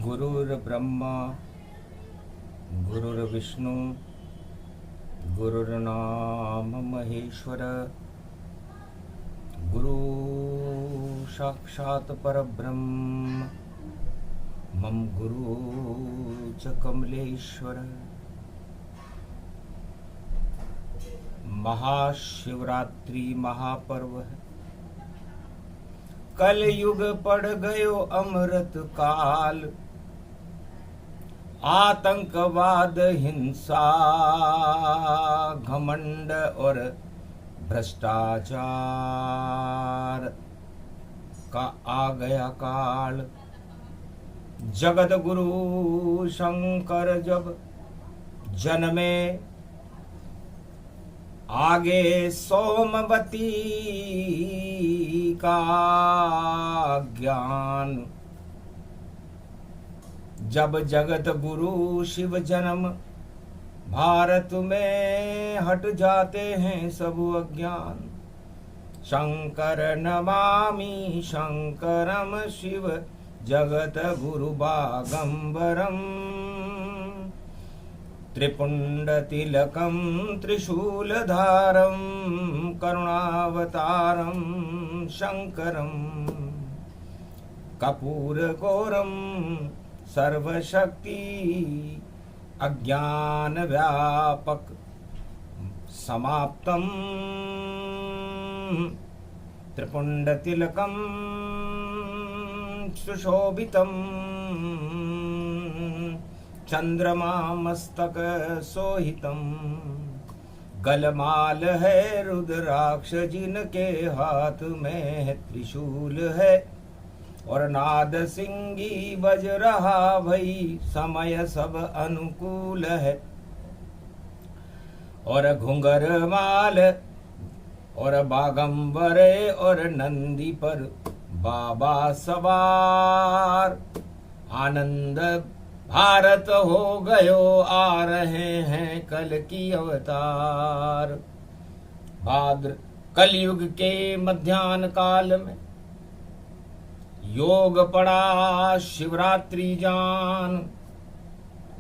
गुरुर्ब्रह्मा गुरुर्विष्णु गुरुर्नाम महेश्वर गुरु साक्षात् परब्रह्म मम गुरु च कमलेश्वर। महाशिवरात्रि महापर्व है। कल युग पड़ गयो अमृत काल। आतंकवाद हिंसा घमंड और भ्रष्टाचार का आ गया काल। जगत गुरु शंकर जब जन्मे आगे सोमवती का ज्ञान। जब जगत गुरु शिव जन्म भारत में हट जाते हैं सब अज्ञान। शंकर नमामि शंकरम शिव जगत गुरु बागंबरम। त्रिपुंडतिलकं त्रिशूलधारं करुणावतारं शंकरं। कर्पूरगौरं सर्वशक्ति अज्ञान व्यापक समाप्तं। त्रिपुंडतिलकं सुशोभितं चंद्रमा मस्तक सोहितम। गलमाल है रुद्राक्ष जिनके हाथ में त्रिशूल है। और नाद सिंगी बज रहा भई समय सब अनुकूल है। और घुंगर माल और बागंबरे और नंदी पर बाबा सवार। आनंद भारत हो गयो आ रहे हैं कल की अवतार। भाद्र कलयुग के मध्याह्न काल में योग पड़ा शिवरात्रि जान।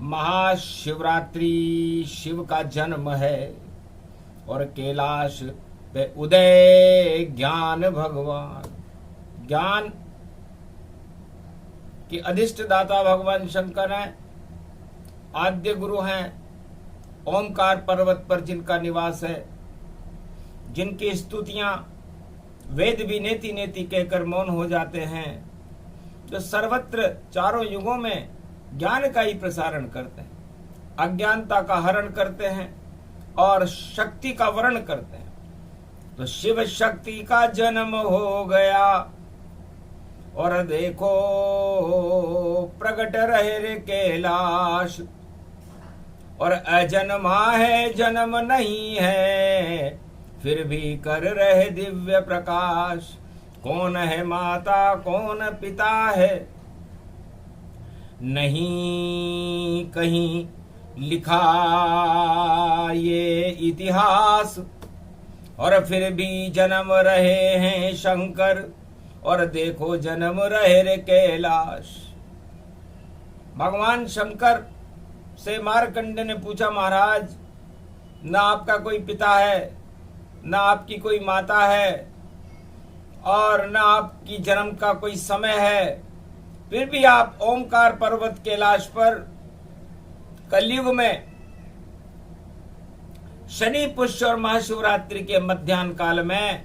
महाशिवरात्रि शिव का जन्म है। और कैलाश पे उदय ज्ञान भगवान। ज्ञान कि अधिष्ठ दाता भगवान शंकर हैं। आद्य गुरु हैं। ओमकार पर्वत पर जिनका निवास है। जिनकी स्तुतियां वेद भी नेति नेति कहकर मौन हो जाते हैं। जो सर्वत्र चारों युगों में ज्ञान का ही प्रसारण करते हैं। अज्ञानता का हरण करते हैं और शक्ति का वर्ण करते हैं। तो शिव शक्ति का जन्म हो गया। और देखो प्रगट रहे रे कैलाश। और अजन्मा है जन्म नहीं है फिर भी कर रहे दिव्य प्रकाश। कौन है माता कौन पिता है नहीं कहीं लिखा ये इतिहास। और फिर भी जन्म रहे हैं शंकर। और देखो जन्म रहे रे कैलाश। भगवान शंकर से मार्कंडेय ने पूछा, महाराज ना आपका कोई पिता है ना आपकी कोई माता है और ना आपकी जन्म का कोई समय है, फिर भी आप ओमकार पर्वत कैलाश पर कलयुग में शनि पुष्य और महाशिवरात्रि के मध्याह्न काल में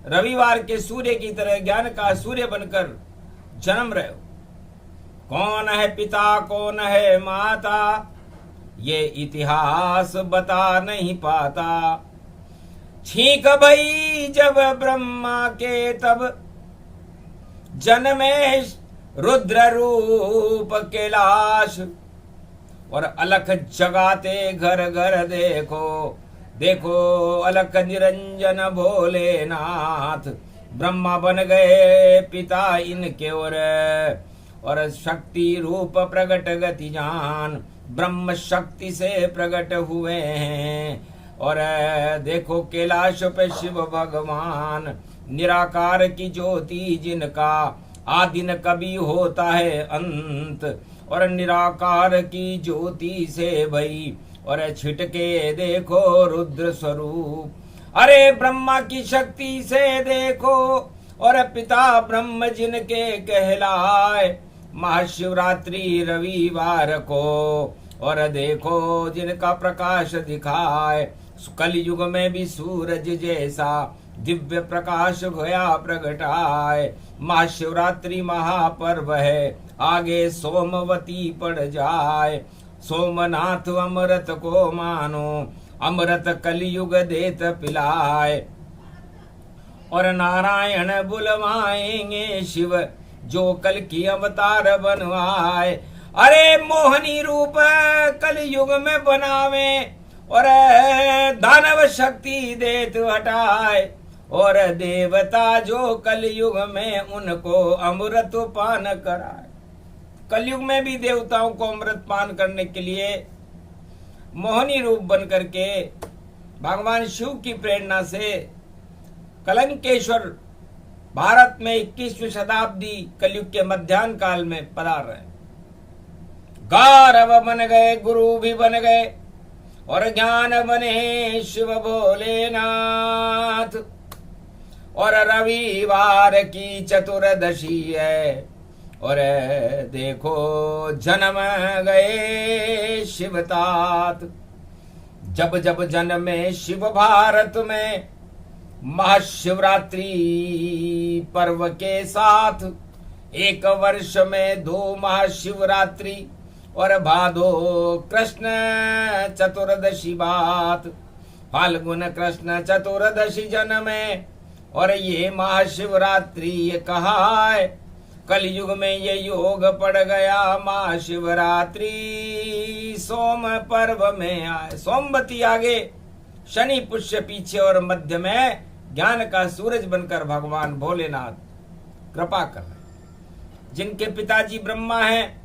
रविवार के सूर्य की तरह ज्ञान का सूर्य बनकर जन्म रहे हो। कौन है पिता कौन है माता ये इतिहास बता नहीं पाता। छींक भई जब ब्रह्मा के तब जन्मे रुद्र रूप कैलाश। और अलख जगाते घर घर देखो देखो अलख निरंजन भोलेनाथ। ब्रह्मा बन गए पिता इनके। और शक्ति रूप प्रगट गति जान ब्रह्म शक्ति से प्रगट हुए हैं। और देखो कैलाश पे शिव भगवान निराकार की ज्योति जिनका आदि न कभी होता है अंत, और निराकार की ज्योति से भई और छिटके देखो रुद्र स्वरूप। अरे ब्रह्मा की शक्ति से देखो और पिता ब्रह्म जिनके कहलाए, महाशिवरात्रि रविवार को और देखो जिनका प्रकाश दिखाए। कलयुग में भी सूरज जैसा दिव्य प्रकाश गया प्रगटाए। महाशिवरात्रि महापर्व है, आगे सोमवती पड़ जाए। सोमनाथ अमृत को मानो, अमृत कलयुग देत पिलाए। और नारायण बुलवाएंगे शिव, जो कल की अवतार बनवाए। अरे मोहनी रूप कलयुग में बनावे, और दानव शक्ति देत हटाए। और देवता जो कलयुग में उनको अमृत पान कराए। कलयुग में भी देवताओं को अमृत पान करने के लिए मोहनी रूप बन करके भगवान शिव की प्रेरणा से कलंकेश्वर भारत में 21वीं शताब्दी कलयुग के मध्यान्ह काल में पधार रहे। गौरव बन गए, गुरु भी बन गए, और ज्ञान बने शिव भोलेनाथ। और रविवार की चतुर्दशी है, और देखो जन्म गए शिवतात। जब जब जन्मे शिव भारत में, महाशिवरात्रि पर्व के साथ। एक वर्ष में 2 महाशिवरात्रि, और भादो कृष्ण चतुर्दशी बात। फाल्गुन कृष्ण चतुर्दशी जन्मे, और ये महाशिवरात्रि ये कहा है। कलयुग में ये योग पड़ गया, महाशिवरात्रि सोम पर्व में आए। सोमवती आगे, शनि पुष्य पीछे, और मध्य में ज्ञान का सूरज बनकर भगवान भोलेनाथ कृपा कर रहे। जिनके पिताजी ब्रह्मा हैं,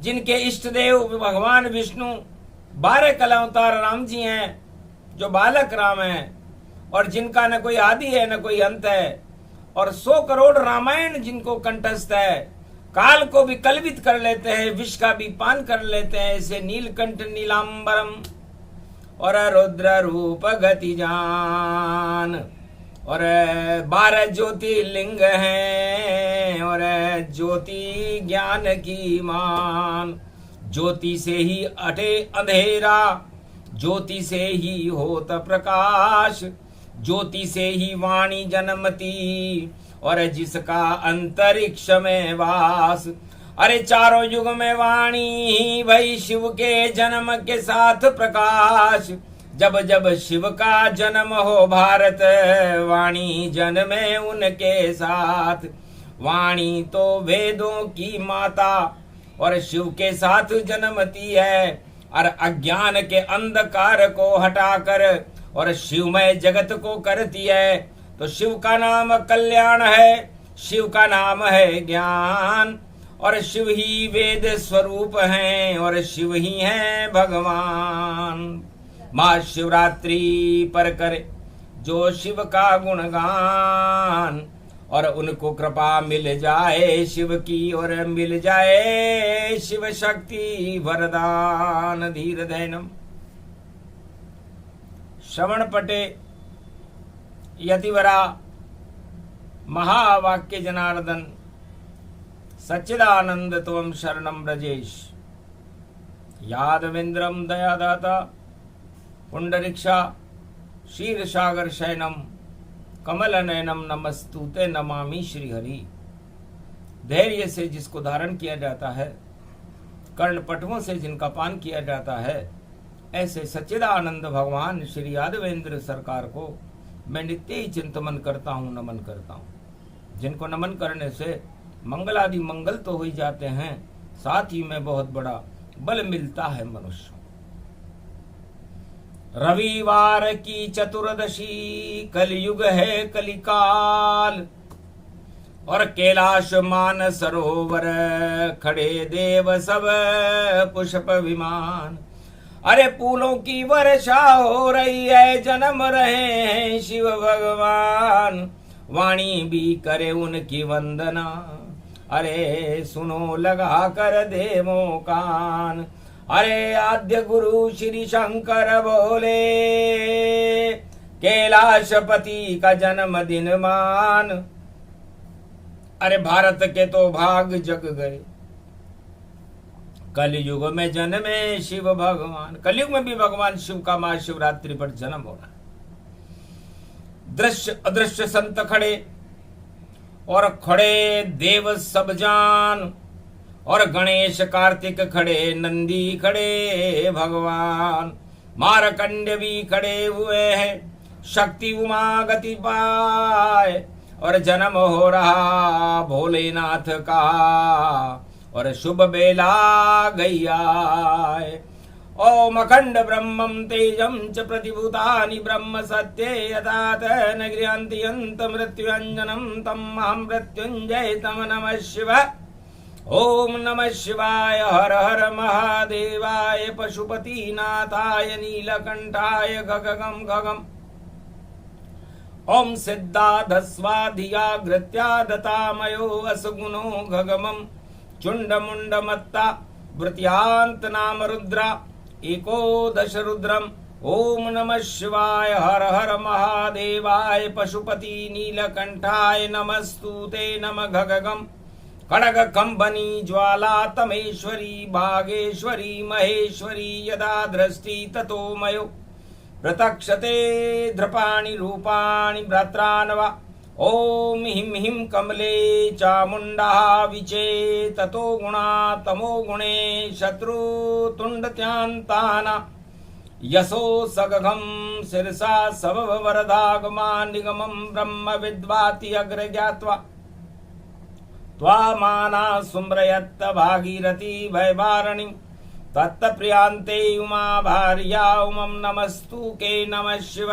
जिनके इष्ट देव भगवान विष्णु, 12 कलावतार राम जी हैं, जो बालक राम हैं, और जिनका न कोई आदि है न कोई अंत है, और 100 करोड़ रामायण जिनको कंठस्थ है। काल को भी कलवित कर लेते हैं, विष का भी पान कर लेते हैं, ऐसे नीलकंठ नीलांबरम, और रुद्र रूप गति जान। और 12 ज्योतिर्लिंग हैं, और ज्योति ज्ञान की मान। ज्योति से ही अटे अंधेरा, ज्योति से ही होत प्रकाश। ज्योति से ही वाणी जन्मती, और जिसका अंतरिक्ष में वास। अरे चारों युग में वाणी भई शिव के जन्म के साथ प्रकाश। जब जब शिव का जन्म हो भारत, वाणी जन्मे उनके साथ। वाणी तो वेदों की माता, और शिव के साथ जन्मती है। और अज्ञान के अंधकार को हटाकर और शिवमय जगत को करती है। तो शिव का नाम कल्याण है, शिव का नाम है ज्ञान, और शिव ही वेद स्वरूप हैं, और शिव ही हैं भगवान। महाशिवरात्रि पर करे जो शिव का गुणगान, और उनको कृपा मिल जाए शिव की, और मिल जाए शिव शक्ति वरदान। धीर धैनम श्रवण पटे यतिवरा महावाक्य जनार्दन सच्चिदानंद त्वं शरणं ब्रजेश। यादवेन्द्रं दयादाता पुंडरीक्षा क्षीरसागर शयनम कमल नयनम नमस्तुते नमामि श्री हरि। धैर्य से जिसको धारण किया जाता है, कर्णपटुओं से जिनका पान किया जाता है, ऐसे सच्चिदानंद भगवान श्री यादवेंद्र सरकार को मैं नित्य ही चिंतन करता हूँ, नमन करता हूँ। जिनको नमन करने से मंगलादि मंगल तो हो ही जाते हैं, साथ ही में बहुत बड़ा बल मिलता है मनुष्य। रविवार की चतुर्दशी, कलयुग है कलिकाल, और कैलाश मान सरोवर खड़े देव सब पुष्प विमान। अरे फूलों की वर्षा हो रही है, जन्म रहे हैं शिव भगवान। वाणी भी करे उनकी वंदना। अरे सुनो लगा कर देवों कान, अरे आद्य गुरु श्री शंकर बोले, कैलाशपति का जन्मदिन मान। अरे भारत के तो भाग जग गए, कलयुग में जन्मे शिव भगवान। कलयुग में भी भगवान शिव का महाशिवरात्रि पर जन्म हो रहा है। दृश्य अदृश्य संत खड़े और खड़े देव सब जान, और गणेश कार्तिक खड़े, नंदी खड़े भगवान, मारकंड भी खड़े हुए हैं, शक्ति उमा गति पाए, और जन्म हो रहा भोलेनाथ का, और शुभ बेला गैया। ओम अखंड ब्रह्मं तेजं च प्रतिभूतानि ब्रह्म सत्ये यथात न गृह्णन्ति यन्त मृत्युञ्जनं तम् अहं मृत्युञ्जय तम नमः शिवाय। ओम नमः शिवाय। हर हर महादेवाय पशुपतिनाथाय नीलकंठाय गगगम गगम। ओम सिद्धाधस्वाधिया घृत्यादतामयो असगुणो गगमं चुंडमुंडमत्ता वृत्यांत नाम रुद्रा एकोदश रुद्रम। ओम नमः शिवाय। हर हर महादेवाय पशुपति नीलकंठाय नमस्तुते नमः गगगम। खड़ग कंबनी ज्वाला तमेश्वरी भागेश्वरी महेश्वरी यदा दृष्टि ततो मयो प्रतक्षते धृपाणि रूपाणि भ्रात्रान्वा। ओम हिम हिम कमले चामुंडा विचे ततो गुणा तमो गुणे शत्रु तुंडत्यांताना यशो सगघम शिरसा सबव वरदागमा निगमं ब्रह्म विद्वाति अग्र ज्ञात्वा त्वामाना सुम्रयत्त भागीरथी भयवारणि तत्प्रियांते उमा भार्या उमं नमस्तु के नमः शिव।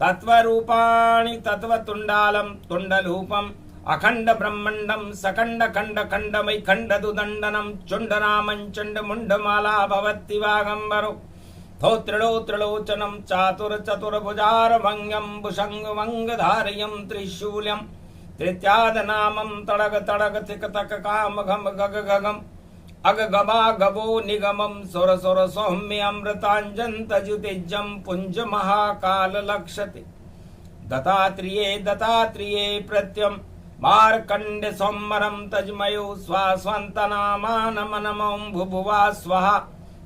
तत्वरूपाणि तत्वतुण्डालं तुण्डलूपम् अखंड ब्रह्मण्डं सकंड खंड खंडमय खंडदुदण्डनं चुण्डनामं चण्डमुण्डमाला भवति वागम्बरो त्रिलोचनं चातुर चतुर्भुजारभङ्गं भुषङ्गमङ्गधारयं त्रिशूल्यं तृतीयादनामं तड़ग तड़ग तिक तक काम घम गग गगम अगगमा गवो निगमं सुर सुर सौम्य अमृतांजन तजुतिजं पुंज महाकाल लक्षते। दत्तात्रेये दत्तात्रेये प्रत्यम मार्कंड सोमरम तजमयो स्वास्वन्तनामानमनमं भुभुवा स्वाहा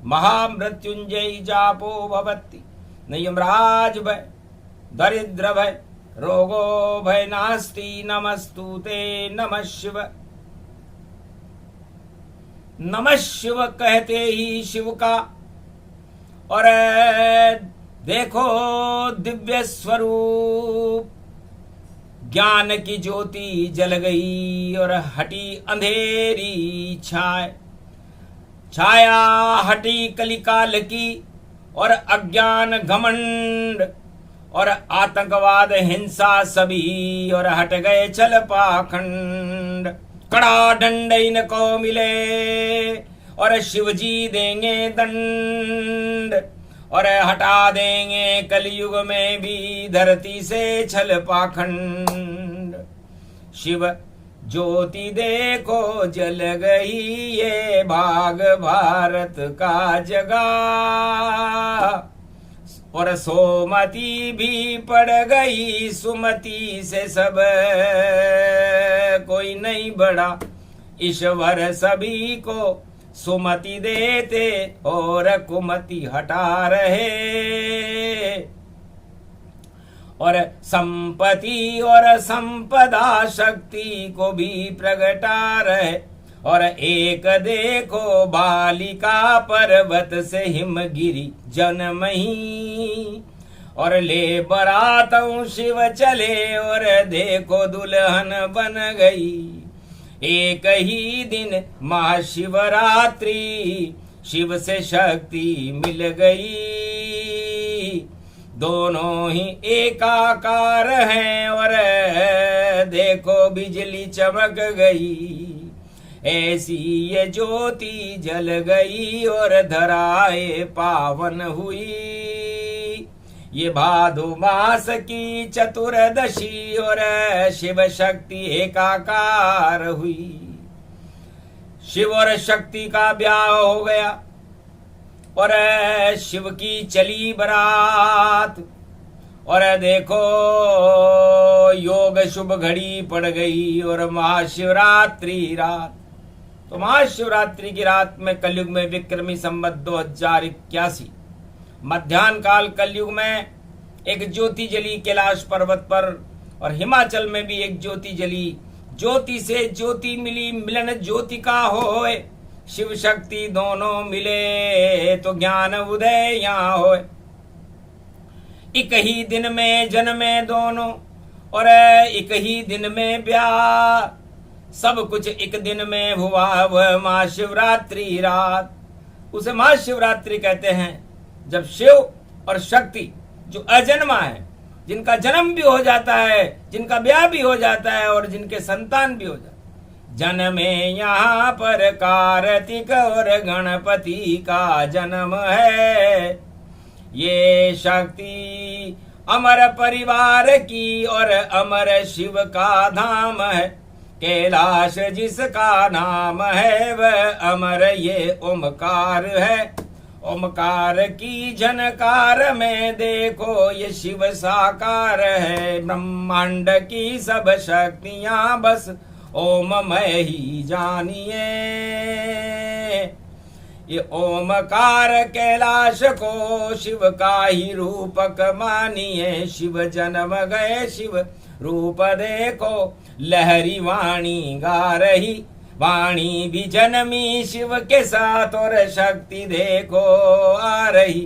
महामृत्युंजय जापो भवति। न यमराज भय दरिद्र भय रोगो भय नास्ति नमस्तुते नमः शिव। नमः शिव कहते ही शिव का और देखो दिव्य स्वरूप ज्ञान की ज्योति जल गई और हटी अंधेरी छाया हटी कलिकाल की और अज्ञान घमंड और आतंकवाद हिंसा सभी और हट गए छल पाखंड। कड़ा दंड इनको मिले और शिवजी देंगे दंड और हटा देंगे कलयुग में भी धरती से छल पाखंड। शिव ज्योति देखो जल गई ये भाग भारत का जगा और सोमती भी पड़ गई सुमति से सब कोई नहीं बड़ा ईश्वर सभी को सुमति देते और कुमति हटा रहे और संपत्ति और संपदा शक्ति को भी प्रगटा रहे और एक देखो बालिका पर्वत से हिमगिरी जनमही और ले बरातों शिव चले और देखो दुल्हन बन गई। एक ही दिन महाशिवरात्रि शिव से शक्ति मिल गई। दोनों ही एकाकार हैं और देखो बिजली चमक गई। ऐसी ये ज्योति जल गई और धराए पावन हुई। ये भादो मास की चतुर्दशी और शिव शक्ति एकाकार हुई। शिव और शक्ति का ब्याह हो गया और शिव की चली बारात और देखो योग शुभ घड़ी पड़ गई और महाशिवरात्रि रात। तो महाशिवरात्रि की रात में कलयुग में विक्रमी संवत 2081 मध्याह्न काल कलयुग में एक ज्योति जली कैलाश पर्वत पर और हिमाचल में भी एक ज्योति जली। ज्योति से ज्योति मिली, मिलन ज्योति का होए। शिव शक्ति दोनों मिले तो ज्ञान उदय यहाँ होए। एक ही दिन में जन्मे दोनों और एक ही दिन में ब्याह। सब कुछ एक दिन में हुआ वह महाशिवरात्रि रात। उसे महाशिवरात्रि कहते हैं जब शिव और शक्ति जो अजन्मा है, जिनका जन्म भी हो जाता है, जिनका ब्याह भी हो जाता है और जिनके संतान भी हो जाते हैं। जन्मे यहाँ पर कार्तिक और गणपति का जन्म है। ये शक्ति अमर परिवार की और अमर शिव का धाम है। कैलाश जिसका नाम है वह अमर ये ओमकार है। ओमकार की झनकार में देखो ये शिव साकार है। ब्रह्मांड की सब शक्तियां बस ओममय ही जानिए। ये ओमकार कैलाश को शिव का ही रूपक मानिए। शिव जन्म गए शिव रूप देखो, लहरी वाणी गा रही, वाणी भी जन्मी शिव के साथ और शक्ति देखो आ रही।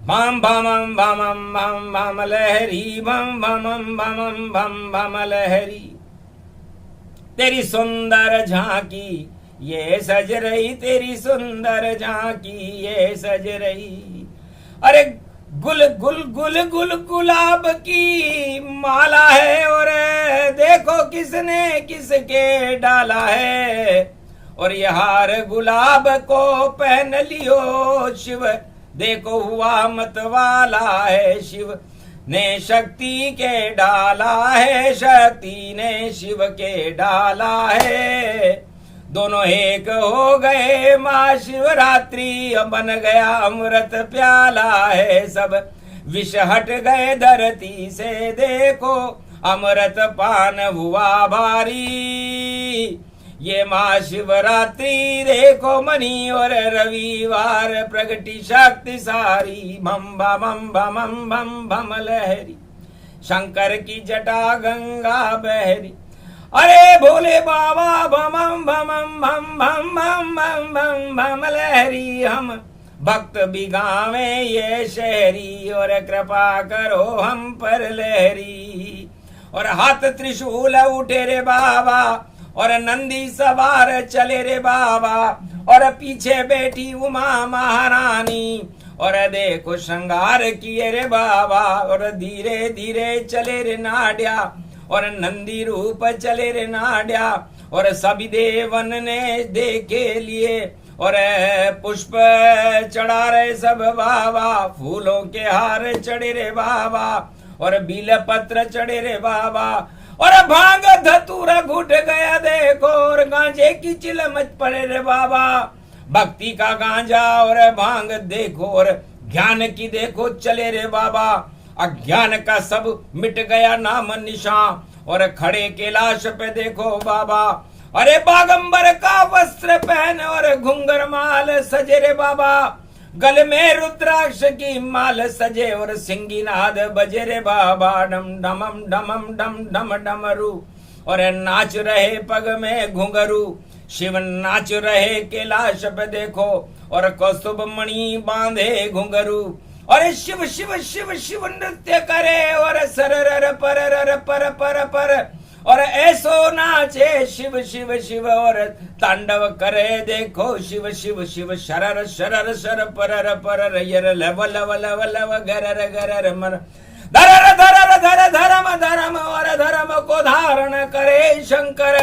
बम बम बम बम बम लहरी, बम बम बम बम बम लहरी। तेरी सुंदर झांकी ये सज रही, तेरी सुंदर झांकी ये सज रही। अरे गुल गुल गुल गुल गुलाब की माला है और देखो किसने किसके डाला है। और ये हार गुलाब को पहन लियो शिव देखो हुआ मत वाला है। शिव ने शक्ति के डाला है, शक्ति ने शिव के डाला है। दोनों एक हो गए महाशिवरात्रि, बन गया अमृत प्याला है। सब विष हट गए धरती से देखो, अमृत पान हुआ भारी। ये महाशिवरात्रि देखो मनी और रविवार प्रगति शक्ति सारी। भम भम भम भम भम लहरी, शंकर की जटा गंगा बहरी। अरे भोले बाबा भम भम भम भम भम भम भम भम लहरी। हम भक्त भी गावे ये शहरी और कृपा करो हम पर लहरी। और हाथ त्रिशूल उठे रे बाबा और नंदी सवार चले रे बाबा। और पीछे बैठी उमा महारानी और देखो श्रृंगार किए रे बाबा। और धीरे धीरे चले रे नाड्या और नंदी रूप चले रे नाड्या। और सभी देवन ने देखे लिए और पुष्प चढ़ा रहे सब बाबा। फूलों के हार चढ़े रे बाबा और बील पत्र चढ़े रे बाबा। और भांग धतूरा घुट गया देखो और गांजे की चिलमच पड़े रे बाबा। भक्ति का गांजा और भांग देखो और ज्ञान की देखो चले रे बाबा। अज्ञान का सब मिट गया नाम निशान और खड़े कैलाश पे देखो बाबा। अरे बागंबर का वस्त्र पहन और घुंगर माल सजे रे बाबा। गल में रुद्राक्ष की माल सजे और सिंगीनाद बजे रे बाबा। डम डमम डमम डम डम डमरू और नाच रहे पग में घुंघरू। शिव नाच रहे कैलाश पे देखो और कौस्तुभ मणि बांधे घुंघरू। और शिव शिव शिव शिव नृत्य करे और सरर पर पर पर पर और ऐसो नाचे शिव शिव शिव और तांडव करे देखो शिव शिव शिव शरर शरर शर परर परर यर लव लव लव लव गरर गरर मर धरर धरर धर धर्म धर्म और धर्म को धारण करे शंकर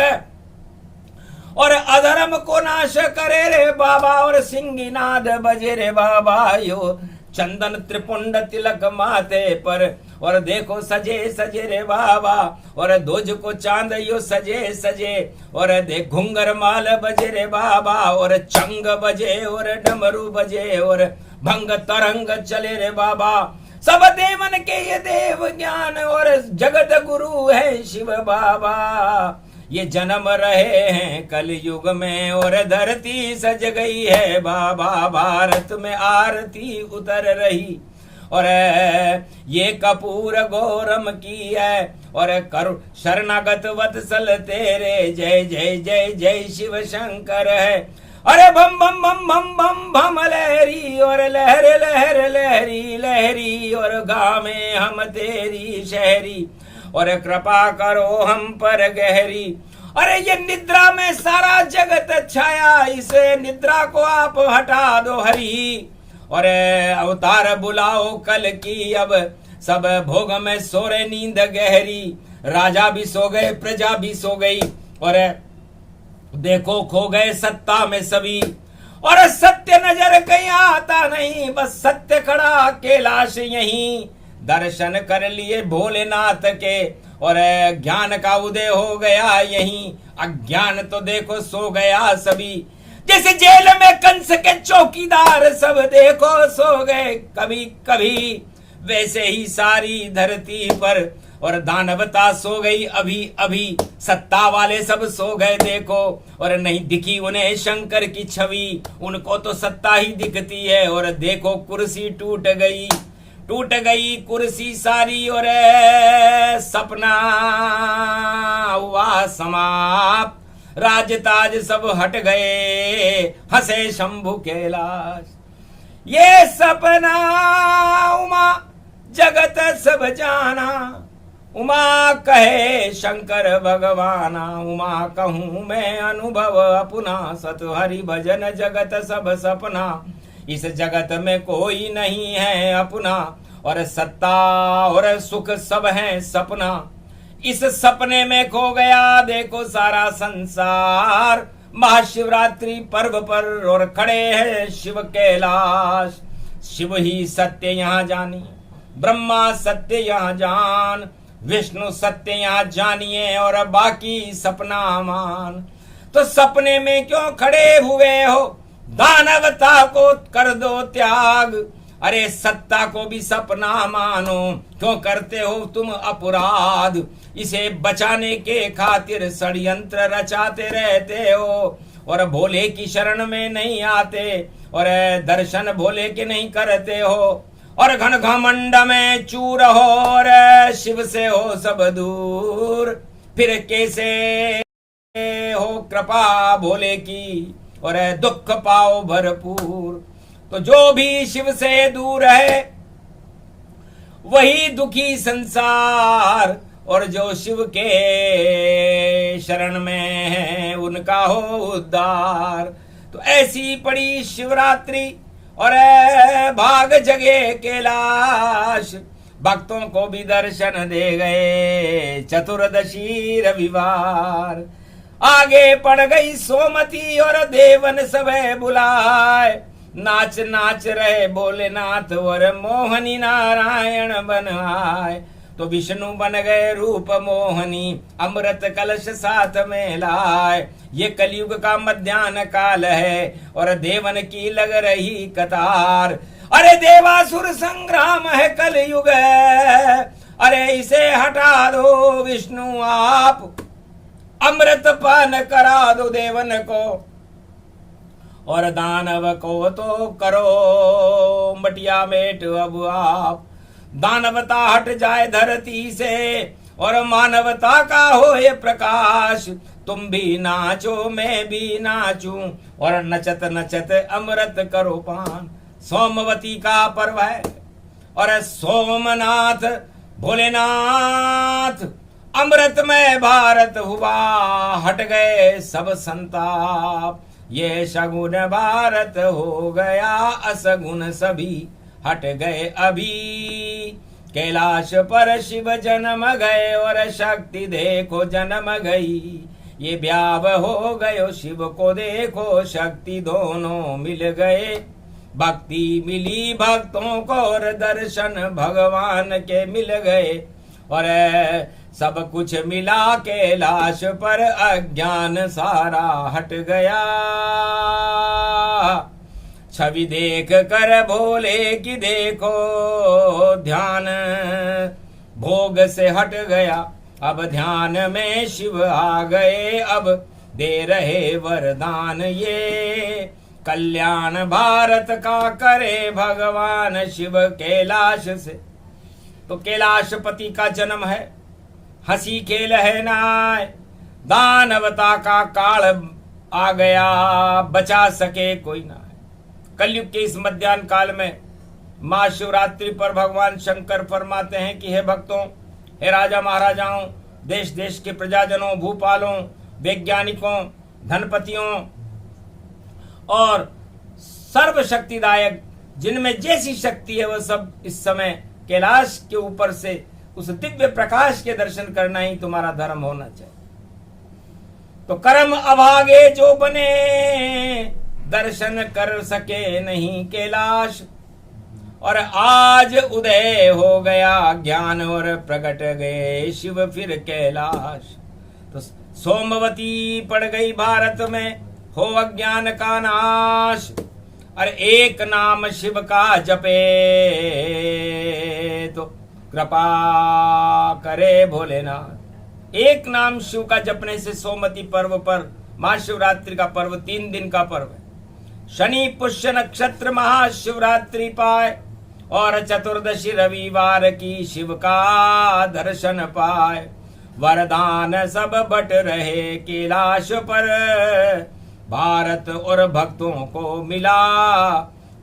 और अधर्म को नाश करे रे बाबा। और सिंगीनाद बजे रे बाबा। यो चंदन त्रिपुंड तिलक माथे पर, और देखो सजे सजे रे बाबा, और दोज को चांद यो सजे सजे, और देख घुंगर माल बजे रे बाबा, और चंग बजे और डमरू बजे और भंग तरंग चले रे बाबा। सब देवन के ये देव ज्ञान और जगत गुरु है शिव बाबा। ये जन्म रहे हैं कल युग में और धरती सज गई है बाबा, भारत में आरती उतर रही और ये कपूर गौरम की है, और कर शरणागत वत्सल तेरे जय जय जय जय शिव शंकर है। अरे बम बम बम बम बम बम लहरी और लहर लहर लहरी लहरी, और गावे हम तेरी शहरी, और कृपा करो हम पर गहरी। अरे ये निद्रा में सारा जगत छाया, इसे निद्रा को आप हटा दो हरि, और अवतार बुलाओ कल की अब, सब भोग में सोरे नींद गहरी। राजा भी सो गए प्रजा भी सो गई, और देखो खो गए सत्ता में सभी, और सत्य नजर कहीं आता नहीं, बस सत्य खड़ा कैलाश यहीं। दर्शन कर लिए भोलेनाथ के और ज्ञान का उदय हो गया यहीं, अज्ञान तो देखो सो गया सभी। जैसे जेल में कंस के चौकीदार सब देखो सो गए कभी कभी, वैसे ही सारी धरती पर और दानवता सो गई अभी अभी। सत्ता वाले सब सो गए देखो, और नहीं दिखी उन्हें शंकर की छवि, उनको तो सत्ता ही दिखती है। और देखो कुर्सी टूट गई कुर्सी सारी, और सपना हुआ समाप्त, राजताज सब हट गए, हंसे शंभु कैलाश। ये सपना उमा जगत सब जाना, उमा कहे शंकर भगवाना, उमा कहूं मैं अनुभव अपना, सत हरि भजन जगत सब सपना। इस जगत में कोई नहीं है अपना, और सत्ता और सुख सब है सपना। इस सपने में खो गया देखो सारा संसार, महाशिवरात्रि पर्व पर और खड़े हैं शिव कैलाश। शिव ही सत्य यहाँ जानी, ब्रह्मा सत्य यहाँ जान, विष्णु सत्य यहाँ जानिए, और बाकी सपना मान। तो सपने में क्यों खड़े हुए हो, दानवता को कर दो त्याग, अरे सत्ता को भी सपना मानो, क्यों करते हो तुम अपराध। इसे बचाने के खातिर षड्यंत्र रचाते रहते हो, और भोले की शरण में नहीं आते, और दर्शन भोले के नहीं करते हो, और घन घमंड में चूर हो, और शिव से हो सब दूर। फिर कैसे हो कृपा भोले की, और दुख पाओ भरपूर। तो जो भी शिव से दूर है वही दुखी संसार, और जो शिव के शरण में है उनका हो उद्धार। तो ऐसी पड़ी शिवरात्रि और भाग जगे कैलाश, भक्तों को भी दर्शन दे गए चतुर्दशी रविवार। आगे पड़ गई सोमती और देवन सब बुलाए, नाच नाच रहे भोलेनाथ और मोहनी नारायण बन आए। तो विष्णु बन गए रूप मोहनी, अमृत कलश साथ में लाए। ये कलयुग का मध्याह्न काल है और देवन की लग रही कतार। अरे देवासुर संग्राम है कलयुग है, अरे इसे हटा दो विष्णु आप, अमृत पान करा दो देवन को, और दानव को तो करो मटिया मेट अब आप। दानवता हट जाए धरती से और मानवता का हो ये प्रकाश। तुम भी नाचो मैं भी नाचूं और नचत नचत अमृत करो पान। सोमवती का पर्व है और सोमनाथ भोलेनाथ, अमृतमय भारत हुआ, हट गए सब संताप। ये शगुन भारत हो गया, असगुन सभी हट गए अभी। कैलाश पर शिव जन्म गए और शक्ति देखो जन्म गई। ये ब्याह हो गयो शिव को देखो, शक्ति दोनों मिल गए। भक्ति मिली भक्तों को और दर्शन भगवान के मिल गए। और सब कुछ मिला कैलाश पर, अज्ञान सारा हट गया। छवि देख कर भोले की देखो ध्यान, भोग से हट गया। अब ध्यान में शिव आ गए, अब दे रहे वरदान ये। कल्याण भारत का करे भगवान शिव कैलाश से। तो कैलाशपति का जन्म है, हंसी खेल है नाय। दानवता का काल आ गया, बचा सके कोई ना। कलयुग के इस मध्याह्न काल में महाशिवरात्रि पर भगवान शंकर फरमाते हैं कि हे भक्तों, हे राजा महाराजाओं, देश देश के प्रजाजनों, भूपालों, वैज्ञानिकों, धनपतियों और सर्वशक्तिदायक जिनमें जैसी शक्ति है वह सब इस समय कैलाश के ऊपर से उस दिव्य प्रकाश के दर्शन करना ही तुम्हारा धर्म होना चाहिए। तो कर्म अभागे जो बने, दर्शन कर सके नहीं कैलाश। और आज उदय हो गया ज्ञान और प्रकट गए शिव फिर कैलाश। तो सोमवती पड़ गई भारत में, हो अज्ञान का नाश। और एक नाम शिव का जपे, तो कृपा करे भोलेनाथ। एक नाम शिव का जपने से सोमवती पर्व पर, महाशिवरात्रि का पर्व 3 दिन का पर्व है। शनि पुष्य नक्षत्र महाशिवरात्रि पाए, और चतुर्दशी रविवार की शिव का दर्शन पाए। वरदान सब बट रहे कैलाश पर, भारत और भक्तों को मिला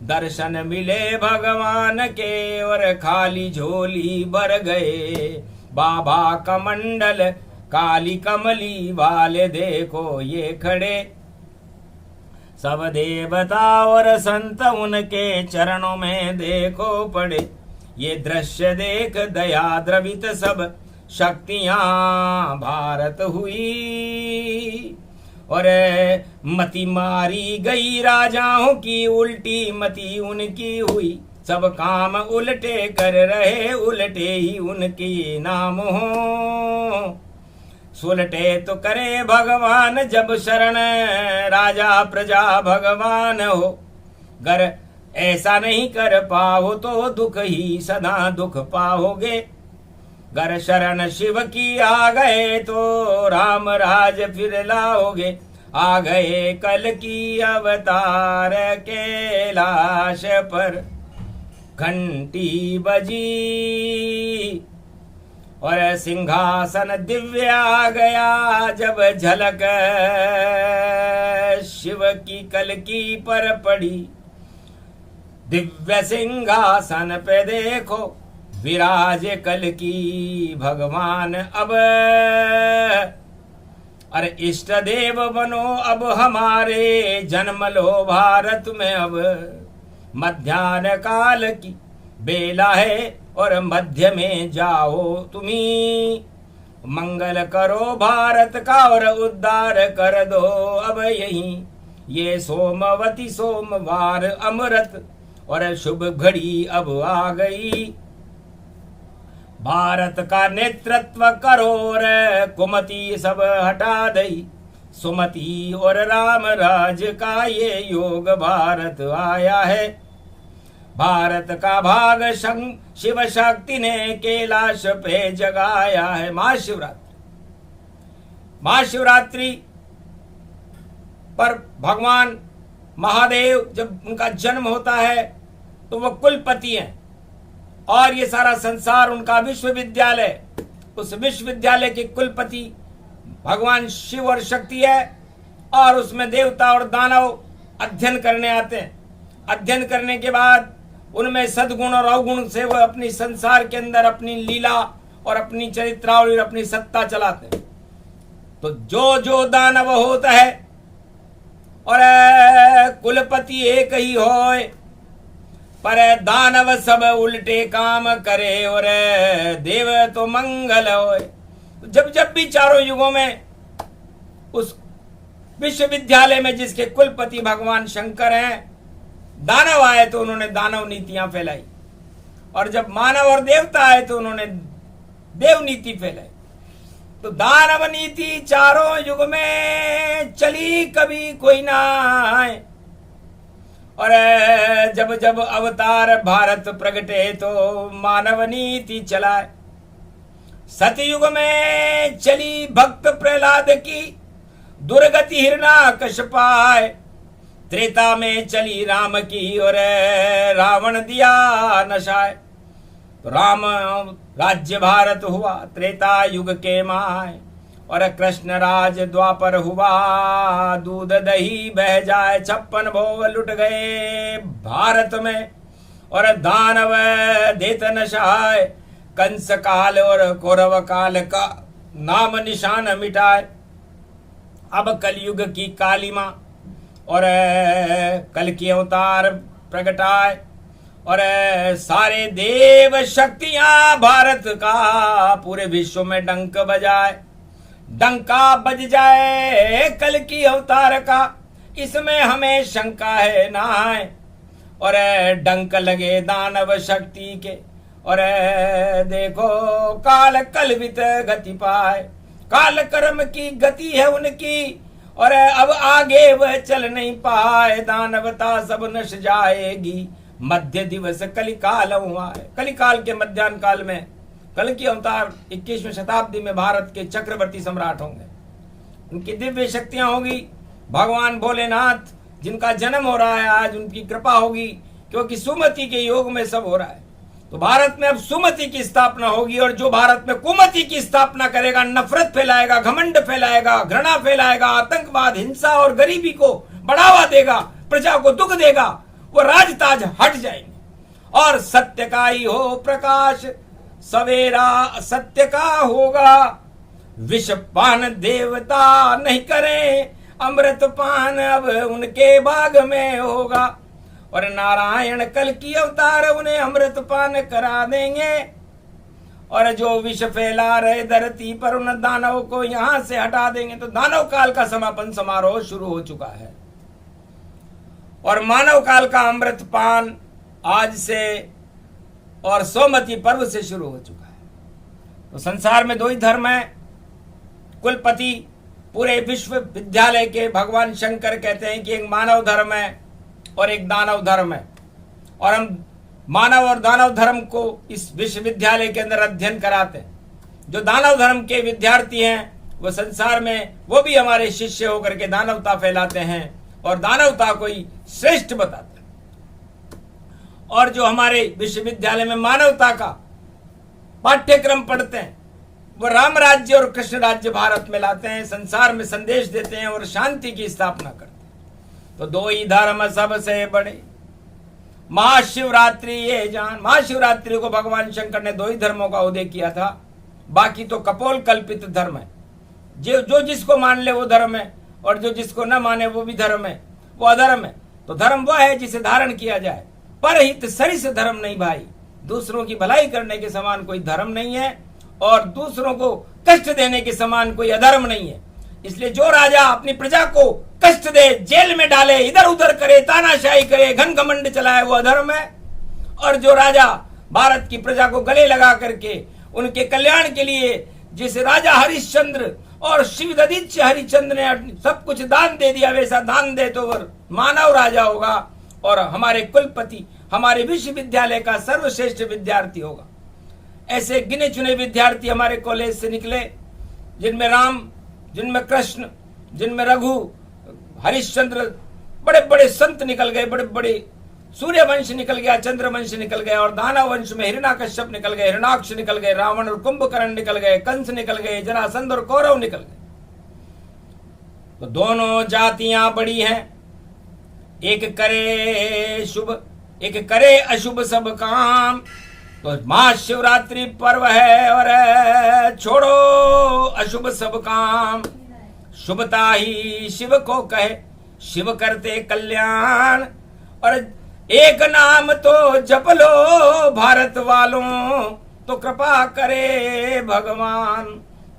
दर्शन मिले भगवान के। और खाली झोली भर गए बाबा कमंडल, काली कमली वाले देखो ये खड़े। सब देवता और संत उनके चरणों में देखो पड़े। ये दृश्य देख दया द्रवित सब शक्तियां भारत हुई। और मति मारी गई राजाओं की, उल्टी मति उनकी हुई। सब काम उल्टे कर रहे, उल्टे ही उनकी नाम हो। सुलटे तो करे भगवान जब शरण, राजा प्रजा भगवान हो। गर ऐसा नहीं कर पाओ तो दुख ही सदा दुख पाओगे। गर शरण शिव की आ गए तो राम राज फिर लाओगे। आ गए कल की अवतार कैलाश पर, घंटी बजी और सिंहासन दिव्य आ गया। जब झलक शिव की कल की पर पड़ी, दिव्य सिंहासन पे देखो विराज कल की भगवान अब। अरे इष्ट देव बनो अब हमारे, जन्म लो भारत में अब। मध्याह्न काल की बेला है और मध्य में जाओ तुम्ही। मंगल करो भारत का और उद्धार कर दो अब यही। ये सोमवती सोमवार अमृत और शुभ घड़ी अब आ गई। भारत का नेतृत्व करो और कुमति सब हटा दई। सुमति और राम राज का ये योग भारत आया है। भारत का भाग शिव शक्ति ने कैलाश पे जगाया है। महाशिवरात्रि पर भगवान महादेव जब उनका जन्म होता है तो वह कुलपति हैं और ये सारा संसार उनका विश्वविद्यालय। उस विश्वविद्यालय के कुलपति भगवान शिव और शक्ति है और उसमें देवता और दानव अध्ययन करने आते हैं। अध्ययन करने के बाद उनमें सद्गुण और अवगुण से वह अपनी संसार के अंदर अपनी लीला और अपनी चरित्रावली और अपनी सत्ता चलाते हैं। तो जो जो दानव होता है और कुलपति एक ही होए, पर दानव सब उल्टे काम करे और देव तो मंगल होए। जब जब भी चारों युगों में उस विश्वविद्यालय में जिसके कुलपति भगवान शंकर हैं, दानव आए तो उन्होंने दानव नीतियां फैलाई, और जब मानव और देवता आए तो उन्होंने देव नीति फैलाई। तो दानव नीति चारों युग में चली, कभी कोई ना आए। और जब जब अवतार भारत प्रगटे तो मानव नीति चलाए। सतयुग में चली भक्त प्रहलाद की, दुर्गति हिरण्यकश्यपाय। त्रेता में चली राम की, और रावण दिया नशाय। तो राम राज्य भारत हुआ त्रेता युग के माय, और कृष्ण राज द्वापर हुआ, दूध दही बह जाए। 56 भोग लुट गए भारत में, और दानव देत नशाय। कंस काल और कौरव काल का नाम निशान मिटाए। अब कलयुग की कालिमा, और कल की अवतार प्रगटाए। और सारे देव शक्तियां भारत का पूरे विश्व में डंक बजाए। डंका बज जाए कल की अवतार का, इसमें हमें शंका है ना है। और डंक लगे दानव शक्ति के, और देखो काल कलवित गति पाए। काल कर्म की गति है उनकी, और अब आगे वह चल नहीं पाए। दानवता सब नश जाएगी, मध्य दिवस कलिकाल हुआ है। कलिकाल के मध्यान्ह काल में कल की अवतार 21वीं शताब्दी में भारत के चक्रवर्ती सम्राट होंगे। उनकी दिव्य शक्तियां होगी। भगवान भोलेनाथ जिनका जन्म हो रहा है आज, उनकी कृपा होगी, क्योंकि सुमति के योग में सब हो रहा है। तो भारत में अब सुमति की स्थापना होगी, और जो भारत में कुमति की स्थापना करेगा, नफरत फैलाएगा, घमंड फैलाएगा, घृणा फैलाएगा, आतंकवाद, हिंसा और गरीबी को बढ़ावा देगा, प्रजा को दुख देगा, वो राजताज हट जाएंगे। और सत्य का ही हो प्रकाश, सवेरा सत्य का होगा। विष पान देवता नहीं करें, अमृत पान अब उनके बाग में होगा। और नारायण कल की अवतार उन्हें अमृत पान करा देंगे। और जो विष फैला रहे धरती पर, उन दानव को यहां से हटा देंगे। तो दानव काल का समापन समारोह शुरू हो चुका है, और मानव काल का अमृत पान आज से और सोमवती पर्व से शुरू हो चुका है। तो संसार में दो ही धर्म है। कुलपति पूरे विश्वविद्यालय के भगवान शंकर कहते हैं कि एक मानव धर्म है और एक दानव धर्म है, और हम मानव और दानव धर्म को इस विश्वविद्यालय के अंदर अध्ययन कराते हैं। जो दानव धर्म के विद्यार्थी हैं वो संसार में वो भी हमारे शिष्य होकर के दानवता फैलाते हैं और दानवता को ही श्रेष्ठ बताते हैं। और जो हमारे विश्वविद्यालय में मानवता का पाठ्यक्रम पढ़ते हैं वो राम राज्य और कृष्ण राज्य भारत में लाते हैं, संसार में संदेश देते हैं और शांति की स्थापना करते हैं। तो दो ही धर्म सबसे बड़े, महाशिवरात्रि ये जान। महाशिवरात्रि को भगवान शंकर ने दो ही धर्मों का उदय किया था, बाकी तो कपोल कल्पित धर्म है। जो जिसको मान ले वो धर्म है, और जो जिसको न माने वो भी धर्म है, वो अधर्म है। तो धर्म वह है जिसे धारण किया जाए, परहित सरिस धर्म नहीं भाई। दूसरों की भलाई करने के समान कोई धर्म नहीं है, और दूसरों को कष्ट देने के समान कोई अधर्म नहीं है। इसलिए जो राजा अपनी प्रजा को कष्ट दे, जेल में डाले, इधर उधर करे, तानाशाही करे, घन घमंड चलाए, वो अधर्म है। और जो राजा भारत की प्रजा को गले लगा करके उनके कल्याण के लिए, जिसे राजा हरिश्चंद्र और शिवददिच्य हरिश्चंद्र ने सब कुछ दान दे दिया, वैसा दान दे तो वो मानव राजा होगा, और हमारे कुलपति हमारे विश्वविद्यालय का सर्वश्रेष्ठ विद्यार्थी होगा। ऐसे गिने चुने विद्यार्थी हमारे कॉलेज से निकले, जिनमें राम, जिनमें कृष्ण, जिनमें रघु, हरिश्चंद्र, बड़े बड़े संत निकल गए, बड़े बड़े सूर्य वंश निकल गया, चंद्र वंश निकल गया, और दानव वंश में हिरण्यकश्यप निकल गए, हिरणाक्ष निकल गए, रावण और कुंभकर्ण निकल गए, कंस निकल गए, जरासंध और कौरव निकल गए। तो दोनों जातियां बड़ी हैं, एक करे शुभ एक करे अशुभ सब काम। तो महाशिवरात्रि पर्व है, और छोड़ो अशुभ सब काम। शुभता ही शिव को कहे, शिव करते कल्याण। और एक नाम तो जप लो भारत वालों, तो कृपा करे भगवान।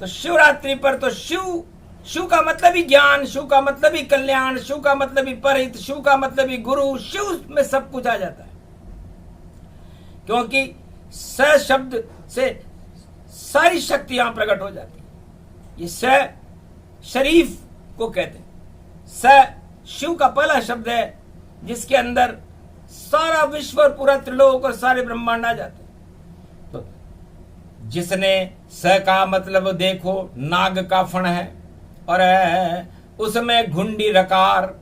तो शिवरात्रि पर तो शिव शिव का मतलब ही ज्ञान, शिव का मतलब ही कल्याण, शिव का मतलब ही परित, शिव का मतलब ही गुरु, शिव में सब कुछ आ जाता है। क्योंकि स शब्द से सारी शक्ति यहां प्रकट हो जाती है। ये स शरीफ को कहते हैं। स शिव का पहला शब्द है जिसके अंदर सारा विश्व और पूरा त्रिलोक और सारे ब्रह्मांड आ जाते हैं। तो जिसने स का मतलब देखो नाग का फण है और उसमें घुंडी रकार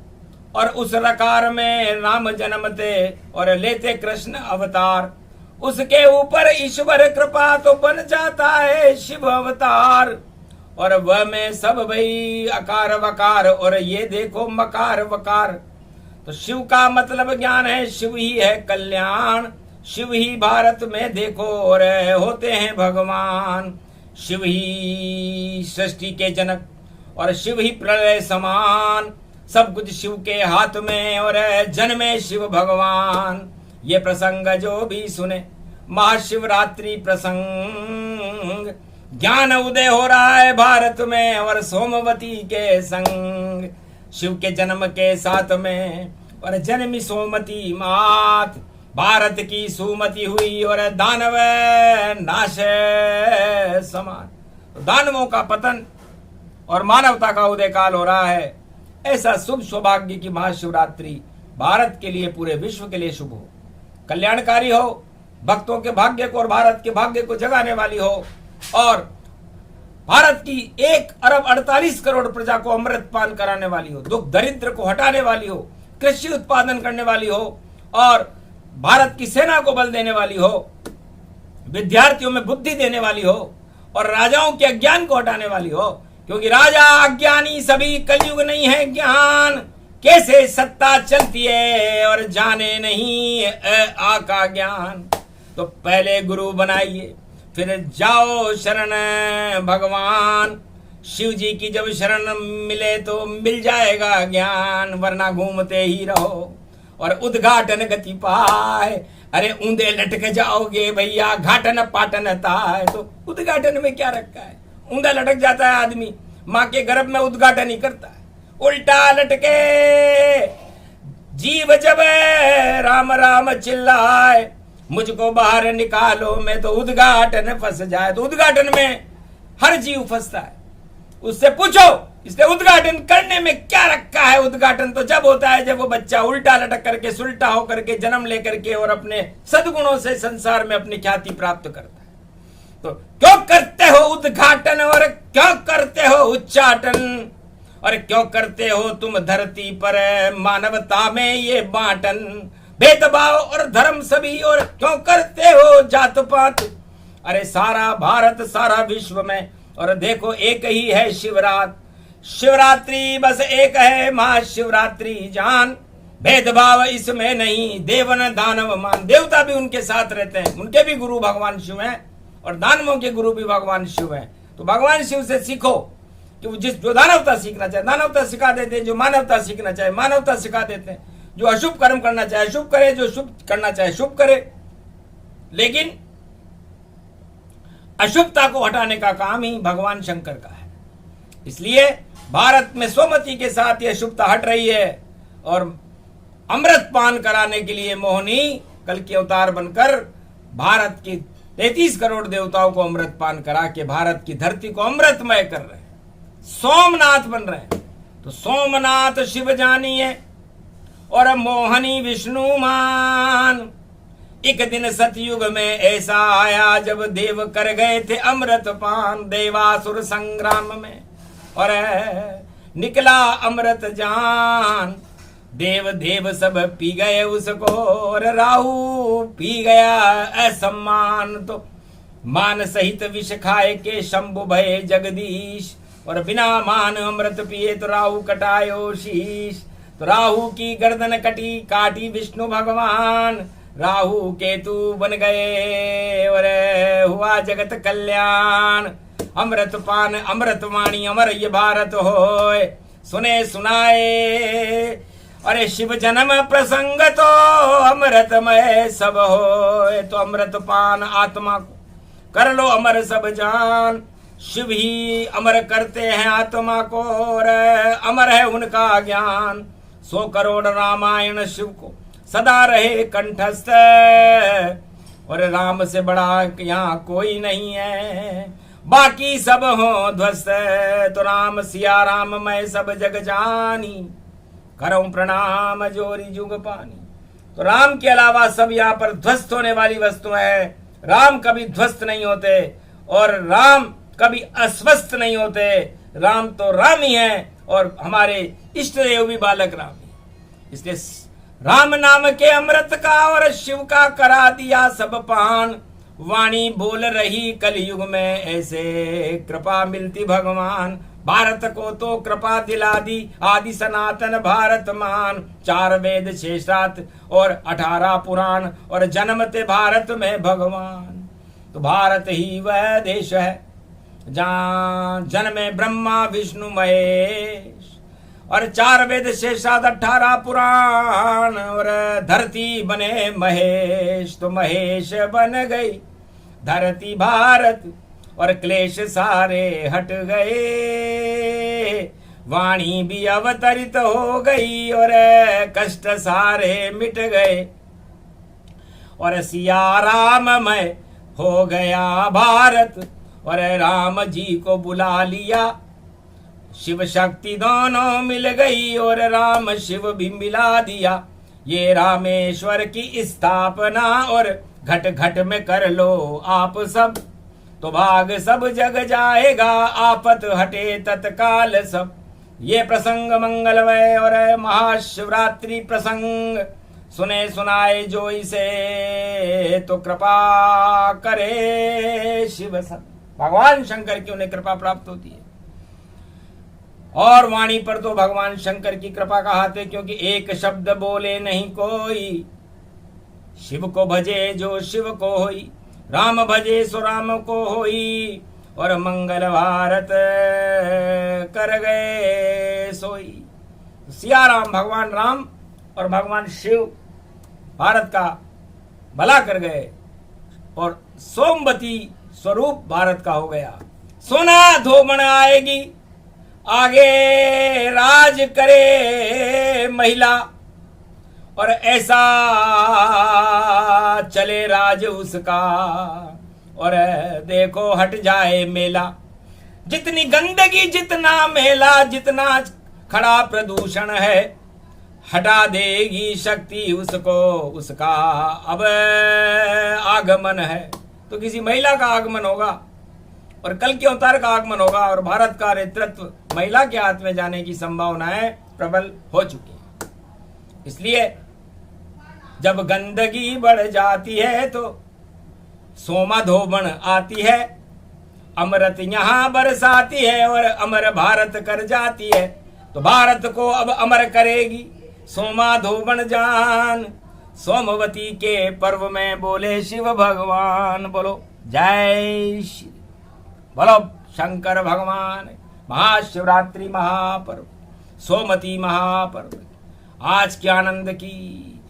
और उस रकार में राम जन्मते और लेते कृष्ण अवतार, उसके ऊपर ईश्वर कृपा तो बन जाता है शिव अवतार। और वह में सब भई अकार वकार और ये देखो मकार वकार। तो शिव का मतलब ज्ञान है, शिव ही है कल्याण, शिव ही भारत में देखो और होते हैं भगवान। शिव ही सृष्टि के जनक और शिव ही प्रलय समान, सब कुछ शिव के हाथ में और जन्मे शिव भगवान। ये प्रसंग जो भी सुने महाशिवरात्रि प्रसंग, ज्ञान उदय हो रहा है भारत में और सोमवती के संग। शिव के जन्म के साथ में और जन्मी सोमती मात, भारत की सुमति हुई और दानव नाश समान। तो दानवों का पतन और मानवता का उदय काल हो रहा है। ऐसा शुभ सौभाग्य की महाशिवरात्रि भारत के लिए, पूरे विश्व के लिए शुभ हो, कल्याणकारी हो, भक्तों के भाग्य को और भारत के भाग्य को जगाने वाली हो और भारत की 1 अरब 48 करोड़ प्रजा को अमृत पान कराने वाली हो, दुख दरिद्र को हटाने वाली हो, कृषि उत्पादन करने वाली हो और भारत की सेना को बल देने वाली हो, विद्यार्थियों में बुद्धि देने वाली हो और राजाओं के अज्ञान को हटाने वाली हो। क्योंकि राजा अज्ञानी सभी, कलयुग नहीं है ज्ञान, कैसे सत्ता चलती है और जाने नहीं आका ज्ञान। तो पहले गुरु बनाइए फिर जाओ शरण भगवान। शिव जी की जब शरण मिले तो मिल जाएगा ज्ञान, वरना घूमते ही रहो और उद्घाटन गति पाए। अरे ऊंधे लटक जाओगे भैया, घाटन पाटन ताए। तो उद्घाटन में क्या रखा है? ऊंधा लटक जाता है आदमी, माँ के गर्भ में उद्घाटन ही करता है। उल्टा लटके जीव जब राम राम चिल्लाए, मुझको बाहर निकालो मैं तो उद्घाटन फंस जाए। तो उद्घाटन में हर जीव फंसता है। उससे पूछो इसने उद्घाटन करने में क्या रखा है। उद्घाटन तो जब होता है जब वो बच्चा उल्टा लटक करके, सुलटा होकर के, जन्म लेकर के और अपने सद्गुणों से संसार में अपनी ख्याति प्राप्त करता है। तो क्यों करते हो उद्घाटन और क्यों करते हो उच्चाटन और क्यों करते हो तुम धरती पर मानवता में ये बांटन, भेदभाव और धर्म सभी, और क्यों करते हो जात पात। अरे सारा भारत सारा विश्व में और देखो एक ही है शिवरात, शिवरात्रि बस एक है महाशिवरात्रि जान। भेदभाव इसमें नहीं, देवन दानव मान। देवता भी उनके साथ रहते हैं, उनके भी गुरु भगवान शिव हैं और दानवों के गुरु भी भगवान शिव हैं। तो भगवान शिव से सीखो कि जो दानवता सीखना चाहे दानवता सिखा देते हैं, जो मानवता सीखना चाहे मानवता सिखा देते हैं, जो अशुभ कर्म करना चाहे शुभ करे, जो शुभ करना चाहे शुभ करे। लेकिन अशुभता को हटाने का काम ही भगवान शंकर का है। इसलिए भारत में सोमती के साथ यह शुभता हट रही है और अमृत पान कराने के लिए मोहिनी कल के अवतार बनकर भारत की 33 करोड़ देवताओं को अमृत पान करा के भारत की धरती को अमृतमय कर रहे हैं, सोमनाथ बन रहे हैं। तो सोमनाथ शिव जानिए और मोहनी विष्णु मान। एक दिन सतयुग में ऐसा आया जब देव कर गए थे अमृत पान देवासुर संग्राम में, और निकला अमृत जान। देव देव सब पी गए उसको और राहु पी गया असम्मान। तो मान सहित विष खाए के शंभु भये जगदीश, और बिना मान अमृत पिए तो राहु कटायो शीश। तो राहु की गर्दन कटी काटी विष्णु भगवान, राहु केतु बन गए और हुआ जगत कल्याण। अमृत पान अमृत वाणी अमर ये भारत होए, सुने सुनाए। अरे शिव जन्म प्रसंग तो अमृतमय सब होए। तो अमृत पान आत्मा को कर लो अमर सब जान। शिव ही अमर करते हैं आत्मा को, और अमर है उनका ज्ञान। 100 करोड़ रामायण शिव को सदा रहे कंठस्थ, और राम से बड़ा यहाँ कोई नहीं है, बाकी सब हो ध्वस्त। तो राम सिया राम मैं सब जग जानी, करऊं प्रणाम जोरी जुग पानी। तो राम के अलावा सब यहाँ पर ध्वस्त होने वाली वस्तु है। राम कभी ध्वस्त नहीं होते और राम कभी अस्वस्थ नहीं होते। राम तो राम ही है और हमारे इष्ट देव भी बालक राम ही। इसलिए राम नाम के अमृत का और शिव का करा दिया सब पान। वाणी बोल रही कलयुग में ऐसे, कृपा मिलती भगवान। भारत को तो कृपा दिला दी आदि सनातन भारत मान। 4 वेद 6 शास्त्र और 18 पुराण, और जन्मते भारत में भगवान। तो भारत ही वह देश है जहाँ जन्मे ब्रह्मा विष्णु महेश, और 4 वेद 6 शास्त्र 18 पुराण, और धरती बने महेश। तो महेश बन गई धरती भारत, और क्लेश सारे हट गए। वाणी भी अवतरित हो गई और कष्ट सारे मिट गए, और सिया राममय हो गया भारत। और राम जी को बुला लिया, शिव शक्ति दोनों मिल गई, और राम शिव भी मिला दिया। ये रामेश्वर की स्थापना, और घट घट में कर लो आप सब, तो भाग सब जग जाएगा, आफत हटे तत्काल सब। ये प्रसंग मंगलमय और महाशिवरात्रि प्रसंग सुने सुनाए जो इसे, तो कृपा करे शिव सब। भगवान शंकर की उन्हें कृपा प्राप्त होती है, और वाणी पर तो भगवान शंकर की कृपा का हाथ है, क्योंकि एक शब्द बोले नहीं कोई। शिव को भजे जो शिव को होई, राम भजे सो राम को होई, और मंगल भारत कर गए सोई। सिया राम भगवान राम और भगवान शिव भारत का भला कर गए, और सोमवती स्वरूप भारत का हो गया। सोना धोबन आएगी, आगे राज करे महिला, और ऐसा चले राज उसका, और देखो हट जाए मेला। जितनी गंदगी जितना मेला, जितना खड़ा प्रदूषण है, हटा देगी शक्ति उसको, उसका अब आगमन है। तो किसी महिला का आगमन होगा, और कल के अवतार का आगमन होगा, और भारत का नेतृत्व महिला के हाथ में जाने की संभावनाएं प्रबल हो चुकी है। इसलिए जब गंदगी बढ़ जाती है तो सोमा धोबन आती है, अमृत यहाँ बरसाती है, और अमर भारत कर जाती है। तो भारत को अब अमर करेगी सोमा धोबन जान। सोमवती के पर्व में बोले शिव भगवान, बोलो जय श्री, बोलो शंकर भगवान। महाशिवरात्रि महापर्व, सोमवती महापर्व, आज के आनंद की